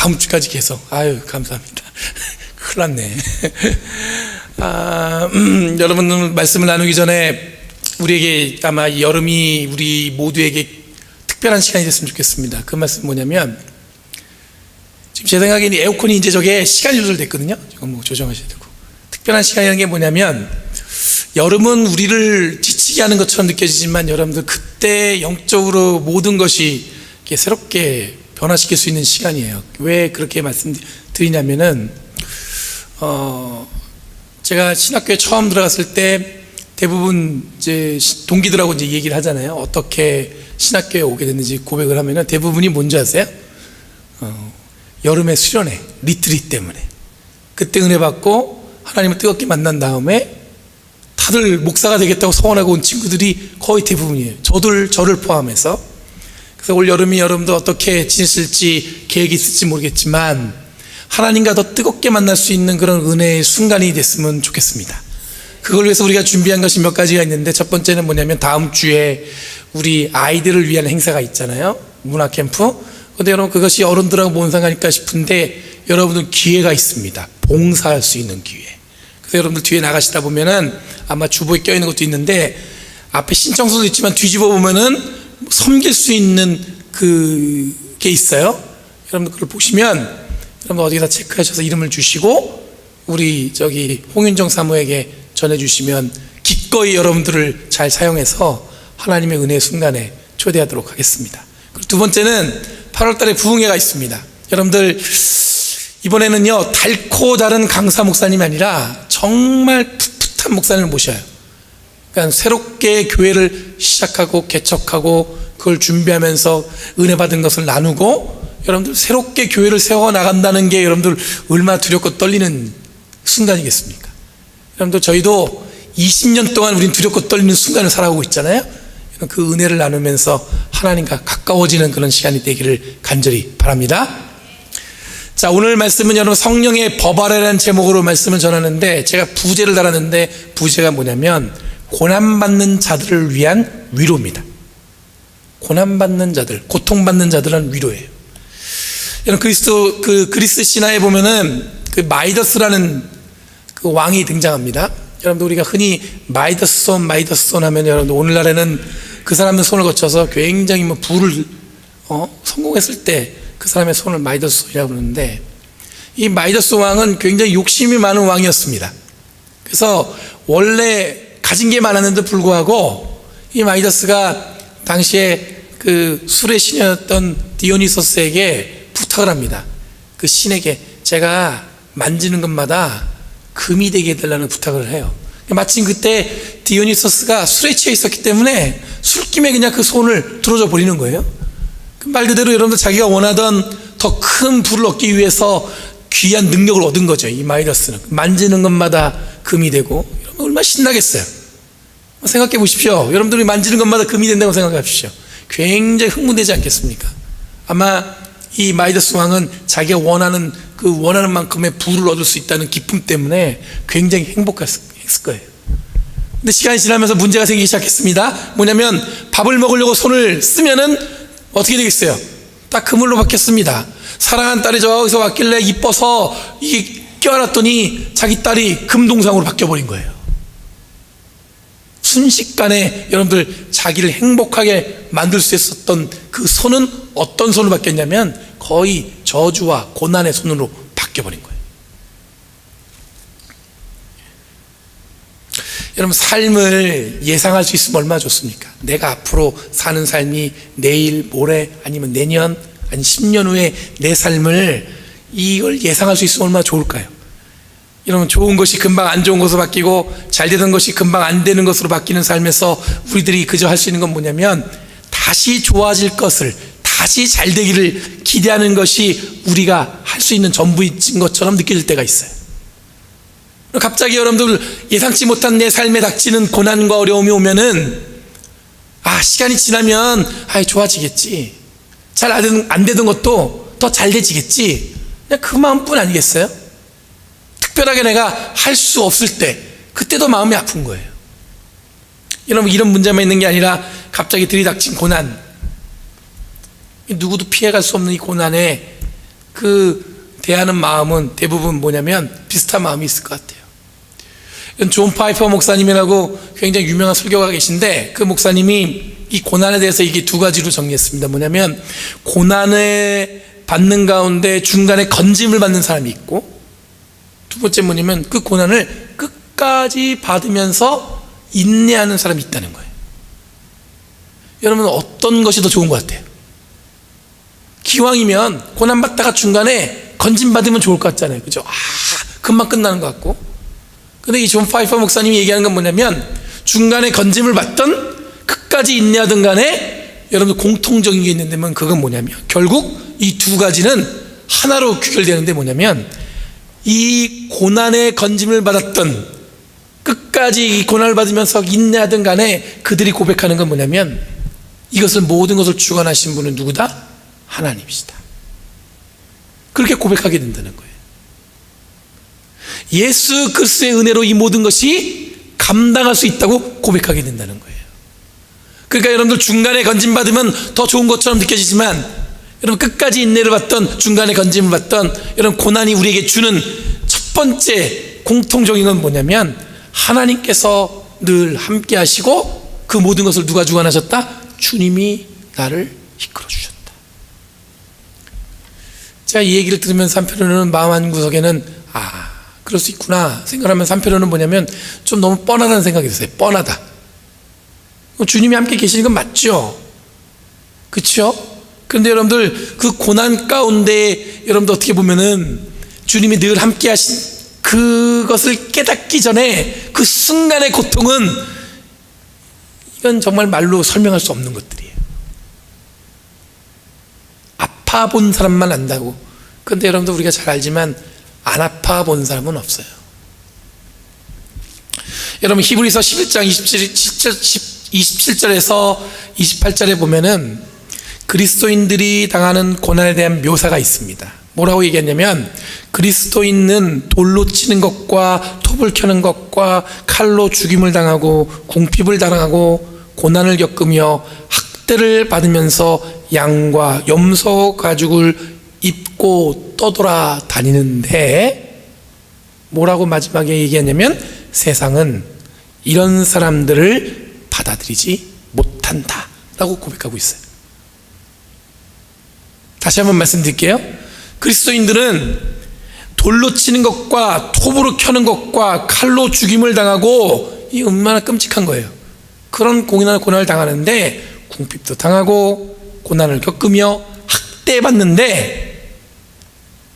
다음 주까지 계속. 아유, 감사합니다. 큰일 났네. 여러분, 말씀을 나누기 전에 우리에게 아마 여름이 우리 모두에게 특별한 시간이 됐으면 좋겠습니다. 그 말씀 뭐냐면, 지금 제 생각에는 에어컨이 이제 저게 시간이 조절됐거든요. 이거 뭐 조정하셔야 되고. 특별한 시간이라는 게 뭐냐면, 여름은 우리를 지치게 하는 것처럼 느껴지지만 여러분들 그때 영적으로 모든 것이 이렇게 새롭게 변화시킬 수 있는 시간이에요. 왜 그렇게 말씀드리냐면은 제가 신학교에 처음 들어갔을 때 대부분 이제 동기들하고 이제 얘기를 하잖아요. 어떻게 신학교에 오게 됐는지 고백을 하면은 대부분이 뭔지 아세요? 여름에 수련회, 리트릿 때문에 그때 은혜 받고 하나님을 뜨겁게 만난 다음에 다들 목사가 되겠다고 소원하고 온 친구들이 거의 대부분이에요. 저를 포함해서. 그래서 올 여름이 여러분들 어떻게 지내실지 계획이 있을지 모르겠지만 하나님과 더 뜨겁게 만날 수 있는 그런 은혜의 순간이 됐으면 좋겠습니다. 그걸 위해서 우리가 준비한 것이 몇 가지가 있는데, 첫 번째는 뭐냐면 다음 주에 우리 아이들을 위한 행사가 있잖아요. 문화 캠프. 근데 여러분, 그것이 어른들하고 뭔 상관일까 싶은데 여러분들 기회가 있습니다. 봉사할 수 있는 기회. 그래서 여러분들 뒤에 나가시다 보면은 아마 주보에 껴있는 것도 있는데, 앞에 신청서도 있지만 뒤집어 보면은 섬길 수 있는 그게 있어요. 여러분들 그걸 보시면 여러분 어디다 체크하셔서 이름을 주시고 우리 저기 홍윤정 사모에게 전해주시면 기꺼이 여러분들을 잘 사용해서 하나님의 은혜의 순간에 초대하도록 하겠습니다. 그리고 두 번째는 8월 달에 부흥회가 있습니다. 여러분들 이번에는요, 달코 다른 강사 목사님이 아니라 정말 풋풋한 목사님을 모셔요. 그러니까 새롭게 교회를 시작하고 개척하고 그걸 준비하면서 은혜 받은 것을 나누고 여러분들 새롭게 교회를 세워나간다는 게 여러분들 얼마나 두렵고 떨리는 순간이겠습니까? 여러분들 저희도 20년 동안 우린 두렵고 떨리는 순간을 살아오고 있잖아요. 그 은혜를 나누면서 하나님과 가까워지는 그런 시간이 되기를 간절히 바랍니다. 자, 오늘 말씀은 여러분 성령의 법 아래라는 제목으로 말씀을 전하는데, 제가 부제를 달았는데 부제가 뭐냐면 고난받는 자들을 위한 위로입니다. 고난받는 자들, 고통받는 자들은 위로예요. 여러분 그리스 신화에 보면은 그 마이더스라는 그 왕이 등장합니다. 여러분들 우리가 흔히 마이더스 손 하면 여러분들 오늘날에는 그 사람의 손을 거쳐서 굉장히 뭐 부를 성공했을 때 그 사람의 손을 마이더스 손이라고 부르는데, 이 마이더스 왕은 굉장히 욕심이 많은 왕이었습니다. 그래서 원래 가진 게 많았는데 불구하고 이 마이더스가 당시에 그 술의 신이었던 디오니소스에게 부탁을 합니다. 그 신에게 제가 만지는 것마다 금이 되게 해달라는 부탁을 해요. 마침 그때 디오니소스가 술에 취해 있었기 때문에 술김에 그냥 그 손을 들어줘 버리는 거예요. 말 그대로 여러분들 자기가 원하던 더 큰 부를 얻기 위해서 귀한 능력을 얻은 거죠. 이 마이더스는 만지는 것마다 금이 되고, 여러분 얼마나 신나겠어요. 생각해 보십시오. 여러분들이 만지는 것마다 금이 된다고 생각하십시오. 굉장히 흥분되지 않겠습니까? 아마 이 마이더스 왕은 자기가 원하는 만큼의 부를 얻을 수 있다는 기쁨 때문에 굉장히 행복했을 거예요. 근데 시간이 지나면서 문제가 생기기 시작했습니다. 뭐냐면 밥을 먹으려고 손을 쓰면은 어떻게 되겠어요? 딱 그물로 바뀌었습니다. 사랑한 딸이 저기서 왔길래 이뻐서 이게 껴안았더니 자기 딸이 금동상으로 바뀌어버린 거예요. 순식간에 여러분들 자기를 행복하게 만들 수 있었던 그 손은 어떤 손으로 바뀌었냐면 거의 저주와 고난의 손으로 바뀌어버린 거예요. 여러분 삶을 예상할 수 있으면 얼마나 좋습니까? 내가 앞으로 사는 삶이 내일, 모레, 아니면 내년, 아니 10년 후에 내 삶을 이걸 예상할 수 있으면 얼마나 좋을까요? 여러분 좋은 것이 금방 안 좋은 것으로 바뀌고 잘 되던 것이 금방 안 되는 것으로 바뀌는 삶에서 우리들이 그저 할 수 있는 건 뭐냐면 다시 좋아질 것을, 다시 잘 되기를 기대하는 것이 우리가 할 수 있는 전부인 것처럼 느껴질 때가 있어요. 갑자기 여러분들 예상치 못한 내 삶에 닥치는 고난과 어려움이 오면은 시간이 지나면 좋아지겠지, 잘 안 되던 것도 더 잘 되지겠지, 그냥 그 마음뿐 아니겠어요? 특별하게 내가 할 수 없을 때 그때도 마음이 아픈 거예요. 여러분 이런 문제만 있는 게 아니라 갑자기 들이닥친 고난, 누구도 피해갈 수 없는 이 고난에 대하는 마음은 대부분 뭐냐면 비슷한 마음이 있을 것 같아요. 존 파이퍼 목사님이라고 굉장히 유명한 설교가 계신데, 그 목사님이 이 고난에 대해서 이게 두 가지로 정리했습니다. 뭐냐면 고난을 받는 가운데 중간에 건짐을 받는 사람이 있고, 두 번째 뭐냐면 그 고난을 끝까지 받으면서 인내하는 사람이 있다는 거예요. 여러분, 어떤 것이 더 좋은 것 같아요? 기왕이면 고난 받다가 중간에 건짐 받으면 좋을 것 같잖아요, 그죠? 금방 끝나는 것 같고. 근데 이 존 파이퍼 목사님이 얘기하는 건 뭐냐면, 중간에 건짐을 받던 끝까지 인내하던 간에 여러분 공통적인 게 있는데, 그건 뭐냐면 결국 이 두 가지는 하나로 귀결되는데, 뭐냐면 이 고난의 건짐을 받았던, 끝까지 이 고난을 받으면서 인내하던 간에 그들이 고백하는 건 뭐냐면, 이것을 모든 것을 주관하신 분은 누구다? 하나님이시다. 그렇게 고백하게 된다는 거예요. 예수 그리스도의 은혜로 이 모든 것이 감당할 수 있다고 고백하게 된다는 거예요. 그러니까 여러분들 중간에 건짐받으면 더 좋은 것처럼 느껴지지만, 여러분 끝까지 인내를 받던, 중간에 건짐을 받던 여러분 고난이 우리에게 주는 첫 번째 공통적인 건 뭐냐면, 하나님께서 늘 함께 하시고 그 모든 것을 누가 주관하셨다? 주님이 나를 이끌어 주셨다. 제가 이 얘기를 들으면서 한편으로는 마음 한구석에는 그럴 수 있구나 생각하면서, 한편으로는 뭐냐면 좀 너무 뻔하다는 생각이 들었어요. 뻔하다. 주님이 함께 계시는 건 맞죠? 그렇죠? 그런데 여러분들 그 고난 가운데 여러분들 어떻게 보면은 주님이 늘 함께 하신 그것을 깨닫기 전에 그 순간의 고통은, 이건 정말 말로 설명할 수 없는 것들이에요. 아파 본 사람만 안다고. 그런데 여러분들 우리가 잘 알지만 안 아파 본 사람은 없어요. 여러분 히브리서 11장 27절에서 28절에 보면은 그리스도인들이 당하는 고난에 대한 묘사가 있습니다. 뭐라고 얘기했냐면, 그리스도인은 돌로 치는 것과 톱을 켜는 것과 칼로 죽임을 당하고 궁핍을 당하고 고난을 겪으며 학대를 받으면서 양과 염소 가죽을 입고 떠돌아 다니는데, 뭐라고 마지막에 얘기했냐면, 세상은 이런 사람들을 받아들이지 못한다 라고 고백하고 있어요. 다시 한번 말씀드릴게요. 그리스도인들은 돌로 치는 것과 톱으로 켜는 것과 칼로 죽임을 당하고, 이 얼마나 끔찍한 거예요. 그런 고난을 당하는데, 궁핍도 당하고 고난을 겪으며 학대받는데,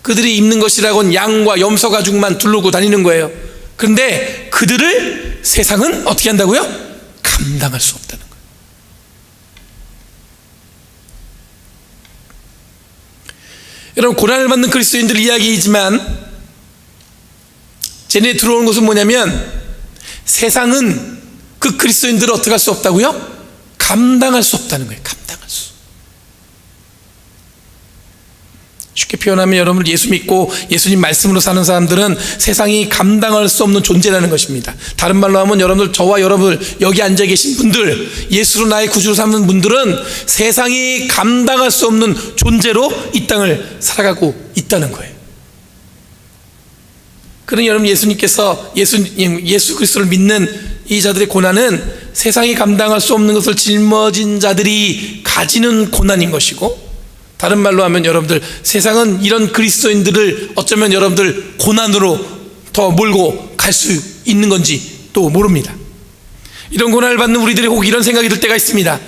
그들이 입는 것이라고는 양과 염소 가죽만 두르고 다니는 거예요. 그런데 그들을 세상은 어떻게 한다고요? 감당할 수 없다는 거예요. 여러분, 고난을 받는 그리스도인들 이야기이지만, 쟤네 들어오는 것은 뭐냐면, 세상은 그 그리스도인들을 어떻게 할 수 없다고요? 감당할 수 없다는 거예요. 감당할 수. 쉽게 표현하면, 여러분 예수 믿고 예수님 말씀으로 사는 사람들은 세상이 감당할 수 없는 존재라는 것입니다. 다른 말로 하면, 여러분들, 저와 여러분 여기 앉아 계신 분들, 예수로 나의 구주로 삼는 분들은 세상이 감당할 수 없는 존재로 이 땅을 살아가고 있다는 거예요. 그러니 여러분, 예수님께서 예수 그리스도를 믿는 이 자들의 고난은 세상이 감당할 수 없는 것을 짊어진 자들이 가지는 고난인 것이고, 다른 말로 하면 여러분들, 세상은 이런 그리스도인들을 어쩌면 여러분들 고난으로 더 몰고 갈 수 있는 건지 또 모릅니다. 이런 고난을 받는 우리들이 혹 이런 생각이 들 때가 있습니다.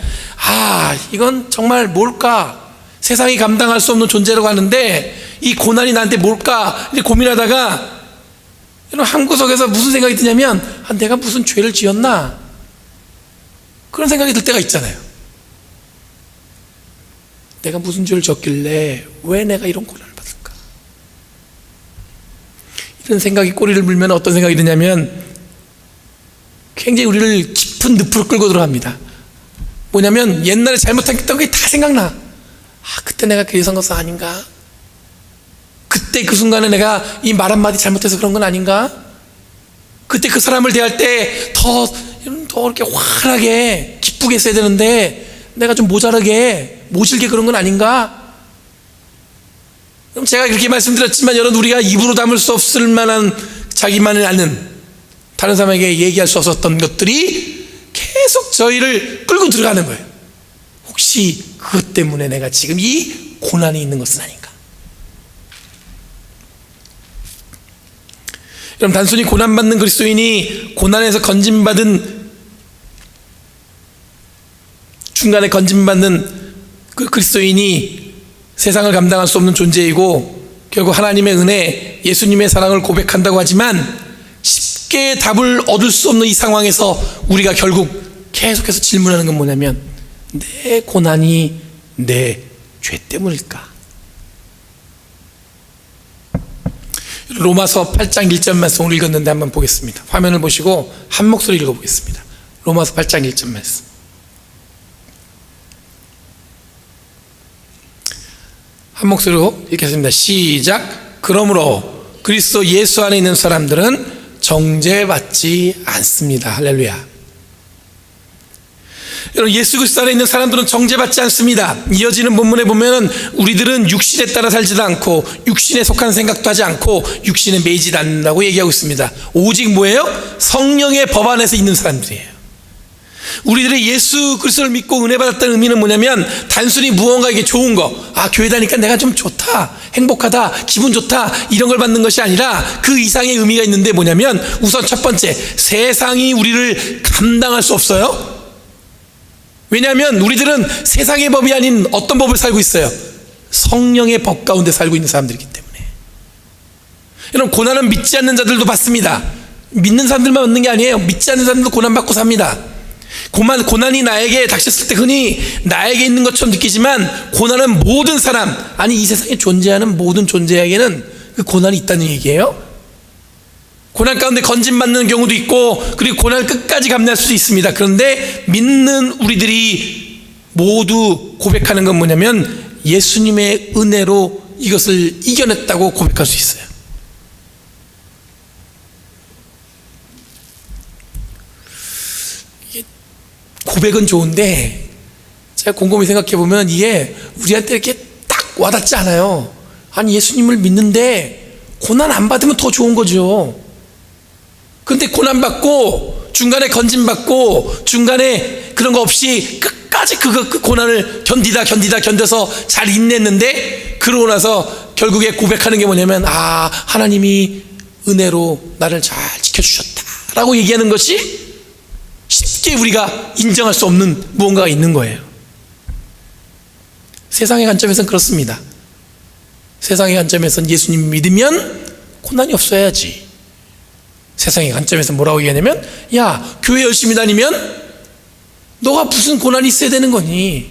이건 정말 뭘까? 세상이 감당할 수 없는 존재라고 하는데 이 고난이 나한테 뭘까? 이렇게 고민하다가, 여러분, 한 구석에서 무슨 생각이 드냐면, 내가 무슨 죄를 지었나? 그런 생각이 들 때가 있잖아요. 내가 무슨 죄를 졌길래 왜 내가 이런 고난을 받을까? 이런 생각이 꼬리를 물면 어떤 생각이 드냐면, 굉장히 우리를 깊은 늪으로 끌고 들어갑니다. 뭐냐면, 옛날에 잘못했던 게 다 생각나. 그때 내가 그래서 한 것은 아닌가? 그때 그 순간에 내가 이 말 한마디 잘못해서 그런 건 아닌가? 그때 그 사람을 대할 때 더 이렇게 환하게 기쁘게 했어야 되는데 내가 좀 모질게 그런 건 아닌가? 그럼 제가 그렇게 말씀드렸지만 여러분, 우리가 입으로 담을 수 없을 만한 자기만을 아는, 다른 사람에게 얘기할 수 없었던 것들이 계속 저희를 끌고 들어가는 거예요. 혹시 그것 때문에 내가 지금 이 고난이 있는 것은 아닌가? 여러분, 단순히 고난받는 그리스도인이 고난에서 중간에 건짐받는 그 그리스도인이 세상을 감당할 수 없는 존재이고, 결국 하나님의 은혜, 예수님의 사랑을 고백한다고 하지만 쉽게 답을 얻을 수 없는 이 상황에서 우리가 결국 계속해서 질문하는 건 뭐냐면, 내 고난이 내 죄 때문일까? 로마서 8장 1절 말씀을 읽었는데 한번 보겠습니다. 화면을 보시고 한 목소리 읽어보겠습니다. 로마서 8장 1절 말씀. 한 목소리로 읽겠습니다. 시작. 그러므로 그리스도 예수 안에 있는 사람들은 정죄받지 않습니다. 할렐루야. 여러분, 예수 그리스도 안에 있는 사람들은 정죄받지 않습니다. 이어지는 본문에 보면은 우리들은 육신에 따라 살지도 않고 육신에 속한 생각도 하지 않고 육신에 매이지 않는다고 얘기하고 있습니다. 오직 뭐예요? 성령의 법 안에서 있는 사람들이에요. 우리들이 예수 그리스도를 믿고 은혜 받았다는 의미는 뭐냐면, 단순히 무언가에게 좋은 거, 교회 다니까 내가 좀 좋다, 행복하다, 기분 좋다, 이런 걸 받는 것이 아니라 그 이상의 의미가 있는데 뭐냐면, 우선 첫 번째, 세상이 우리를 감당할 수 없어요. 왜냐하면 우리들은 세상의 법이 아닌 어떤 법을 살고 있어요? 성령의 법 가운데 살고 있는 사람들이기 때문에. 여러분, 고난은 믿지 않는 자들도 받습니다. 믿는 사람들만 받는 게 아니에요. 믿지 않는 사람들도 고난받고 삽니다. 고난이 나에게 닥쳤을 때 흔히 나에게 있는 것처럼 느끼지만, 고난은 모든 사람, 아니 이 세상에 존재하는 모든 존재에게는 그 고난이 있다는 얘기예요. 고난 가운데 건짐받는 경우도 있고, 그리고 고난을 끝까지 감내할 수도 있습니다. 그런데 믿는 우리들이 모두 고백하는 건 뭐냐면, 예수님의 은혜로 이것을 이겨냈다고 고백할 수 있어요. 고백은 좋은데 제가 곰곰이 생각해 보면 이게 우리한테 이렇게 딱 와닿지 않아요. 아니, 예수님을 믿는데 고난 안 받으면 더 좋은 거죠. 그런데 고난 받고 중간에 건짐 받고 중간에 그런 거 없이 끝까지 그 고난을 견뎌서 잘 인냈는데, 그러고 나서 결국에 고백하는 게 뭐냐면, 하나님이 은혜로 나를 잘 지켜주셨다라고 얘기하는 것이 쉽게 우리가 인정할 수 없는 무언가가 있는 거예요. 세상의 관점에서는 그렇습니다. 세상의 관점에서는 예수님 믿으면 고난이 없어야지. 세상의 관점에서 뭐라고 얘기하냐면, 야, 교회 열심히 다니면 너가 무슨 고난이 있어야 되는 거니?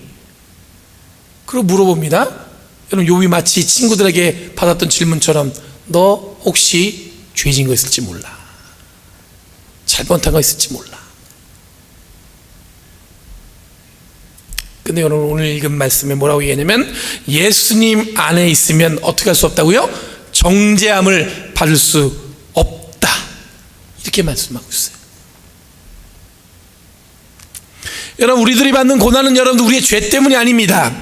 그리고 물어봅니다. 여러분, 욥이 마치 친구들에게 받았던 질문처럼, 너 혹시 죄진 거 있을지 몰라, 잘못한 거 있을지 몰라. 근데 여러분, 오늘 읽은 말씀에 뭐라고 얘기하냐면, 예수님 안에 있으면 어떻게 할 수 없다고요? 정죄함을 받을 수 없다, 이렇게 말씀하고 있어요. 여러분, 우리들이 받는 고난은 여러분 우리의 죄 때문이 아닙니다.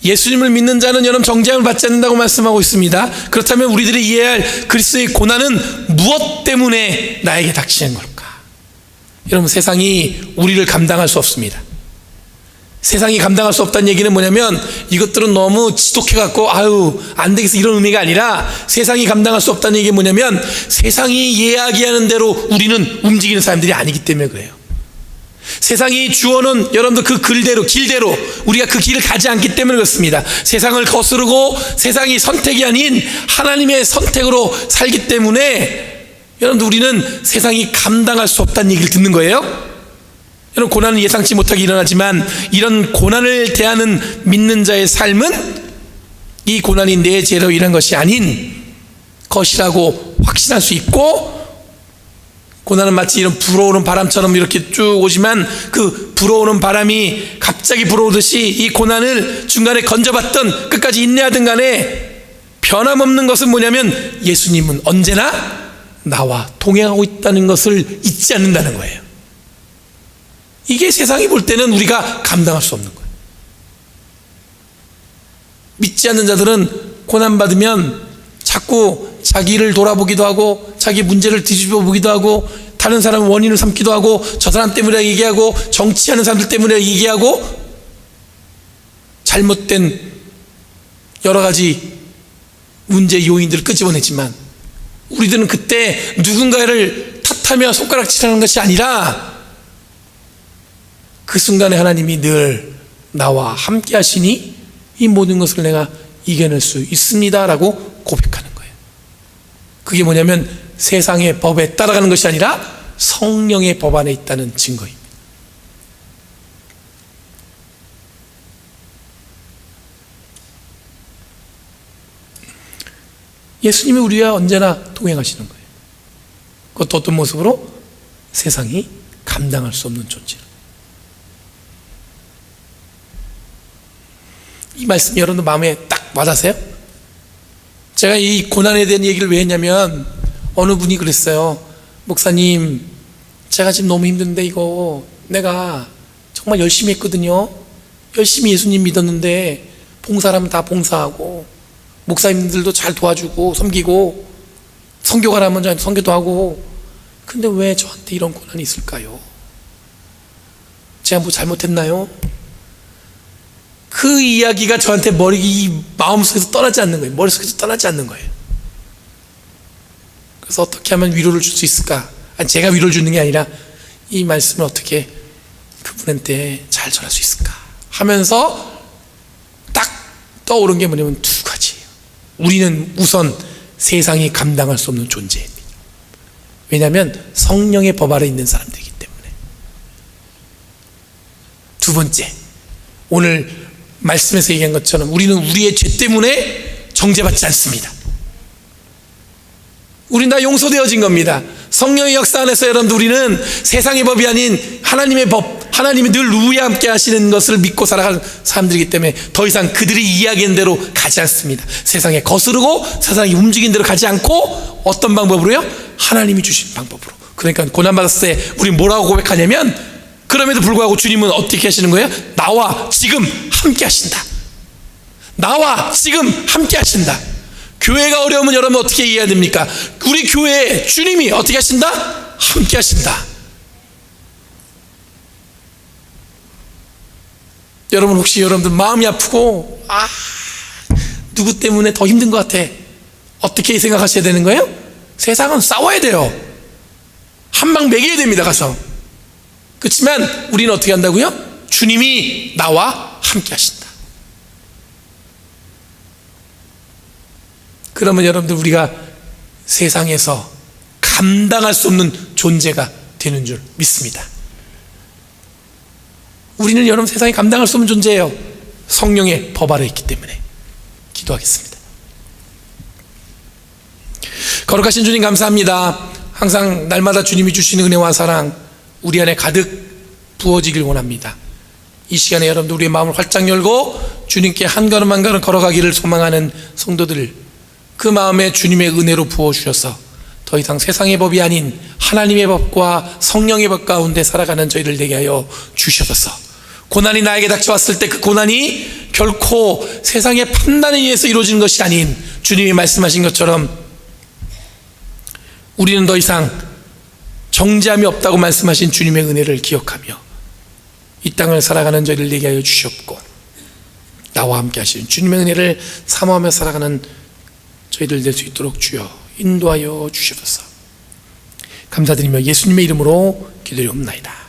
예수님을 믿는 자는 여러분 정죄함을 받지 않는다고 말씀하고 있습니다. 그렇다면 우리들이 이해할 그리스도의 고난은 무엇 때문에 나에게 닥치는 걸까? 여러분, 세상이 우리를 감당할 수 없습니다. 세상이 감당할 수 없다는 얘기는 뭐냐면, 이것들은 너무 지독해갖고 안 되겠어, 이런 의미가 아니라, 세상이 감당할 수 없다는 얘기는 뭐냐면, 세상이 이야기하는 대로 우리는 움직이는 사람들이 아니기 때문에 그래요. 세상이 주어놓은 여러분들 그 길대로 우리가 그 길을 가지 않기 때문에 그렇습니다. 세상을 거스르고 세상이 선택이 아닌 하나님의 선택으로 살기 때문에 여러분들 우리는 세상이 감당할 수 없다는 얘기를 듣는 거예요. 여러분, 고난은 예상치 못하게 일어나지만 이런 고난을 대하는 믿는 자의 삶은 이 고난이 내 죄로 인한 것이 아닌 것이라고 확신할 수 있고, 고난은 마치 이런 불어오는 바람처럼 이렇게 쭉 오지만 그 불어오는 바람이 갑자기 불어오듯이 이 고난을 중간에 건져봤던 끝까지 인내하든 간에 변함없는 것은 뭐냐면, 예수님은 언제나 나와 동행하고 있다는 것을 잊지 않는다는 거예요. 이게 세상이 볼 때는 우리가 감당할 수 없는 거예요. 믿지 않는 자들은 고난받으면 자꾸 자기를 돌아보기도 하고 자기 문제를 뒤집어 보기도 하고 다른 사람 원인을 삼기도 하고 저 사람 때문에 얘기하고 정치하는 사람들 때문에 얘기하고 잘못된 여러 가지 문제 요인들을 끄집어내지만 우리들은 그때 누군가를 탓하며 손가락질하는 것이 아니라 그 순간에 하나님이 늘 나와 함께 하시니 이 모든 것을 내가 이겨낼 수 있습니다 라고 고백하는 거예요. 그게 뭐냐면 세상의 법에 따라가는 것이 아니라 성령의 법 안에 있다는 증거입니다. 예수님이 우리와 언제나 동행하시는 거예요. 그것도 어떤 모습으로? 세상이 감당할 수 없는 존재로. 이 말씀이 여러분들 마음에 딱 와닿으세요? 제가 이 고난에 대한 얘기를 왜 했냐면 어느 분이 그랬어요. 목사님, 제가 지금 너무 힘든데 이거 내가 정말 열심히 했거든요. 열심히 예수님 믿었는데 봉사라면 다 봉사하고 목사님들도 잘 도와주고 섬기고 선교가라면 선교도 하고, 근데 왜 저한테 이런 고난이 있을까요? 제가 뭐 잘못했나요? 그 이야기가 저한테 마음속에서 떠나지 않는 거예요. 머릿속에서 떠나지 않는 거예요. 그래서 어떻게 하면 위로를 줄 수 있을까? 아니, 제가 위로를 주는 게 아니라 이 말씀을 어떻게 그분한테 잘 전할 수 있을까 하면서 딱 떠오른 게 뭐냐면 두 가지예요. 우리는 우선 세상이 감당할 수 없는 존재입니다. 왜냐하면 성령의 법 아래 있는 사람들이기 때문에. 두 번째, 오늘 말씀에서 얘기한 것처럼 우리는 우리의 죄 때문에 정죄받지 않습니다. 우린 다 용서되어진 겁니다. 성령의 역사 안에서 여러분들 우리는 세상의 법이 아닌 하나님의 법, 하나님이 늘 우리와 함께 하시는 것을 믿고 살아가는 사람들이기 때문에 더 이상 그들이 이야기한 대로 가지 않습니다. 세상에 거스르고 세상이 움직인 대로 가지 않고 어떤 방법으로요? 하나님이 주신 방법으로. 그러니까 고난받았을 때 우리 뭐라고 고백하냐면, 그럼에도 불구하고 주님은 어떻게 하시는 거예요? 나와 지금 함께 하신다. 나와 지금 함께 하신다. 교회가 어려우면 여러분 어떻게 이해해야 됩니까? 우리 교회에 주님이 어떻게 하신다? 함께 하신다. 여러분 혹시 여러분들 마음이 아프고 누구 때문에 더 힘든 것 같아, 어떻게 생각하셔야 되는 거예요? 세상은 싸워야 돼요. 한 방 먹여야 됩니다. 가서. 그렇지만 우리는 어떻게 한다고요? 주님이 나와 함께 하신다. 그러면 여러분들 우리가 세상에서 감당할 수 없는 존재가 되는 줄 믿습니다. 우리는 여러분 세상에 감당할 수 없는 존재예요. 성령의 법 아래 있기 때문에. 기도하겠습니다. 거룩하신 주님, 감사합니다. 항상 날마다 주님이 주시는 은혜와 사랑 우리 안에 가득 부어지길 원합니다. 이 시간에 여러분들 우리의 마음을 활짝 열고 주님께 한 걸음 한 걸음 걸어가기를 소망하는 성도들, 그 마음에 주님의 은혜로 부어주셔서 더 이상 세상의 법이 아닌 하나님의 법과 성령의 법 가운데 살아가는 저희를 되게 하여 주셔서, 고난이 나에게 닥쳐왔을 때 그 고난이 결코 세상의 판단에 의해서 이루어지는 것이 아닌 주님이 말씀하신 것처럼 우리는 더 이상 정죄함이 없다고 말씀하신 주님의 은혜를 기억하며 이 땅을 살아가는 저희를 되게 하여 주시옵고, 나와 함께 하시는 주님의 은혜를 사모하며 살아가는 저희들 될 수 있도록 주여 인도하여 주시옵소서. 감사드리며 예수님의 이름으로 기도드리옵나이다.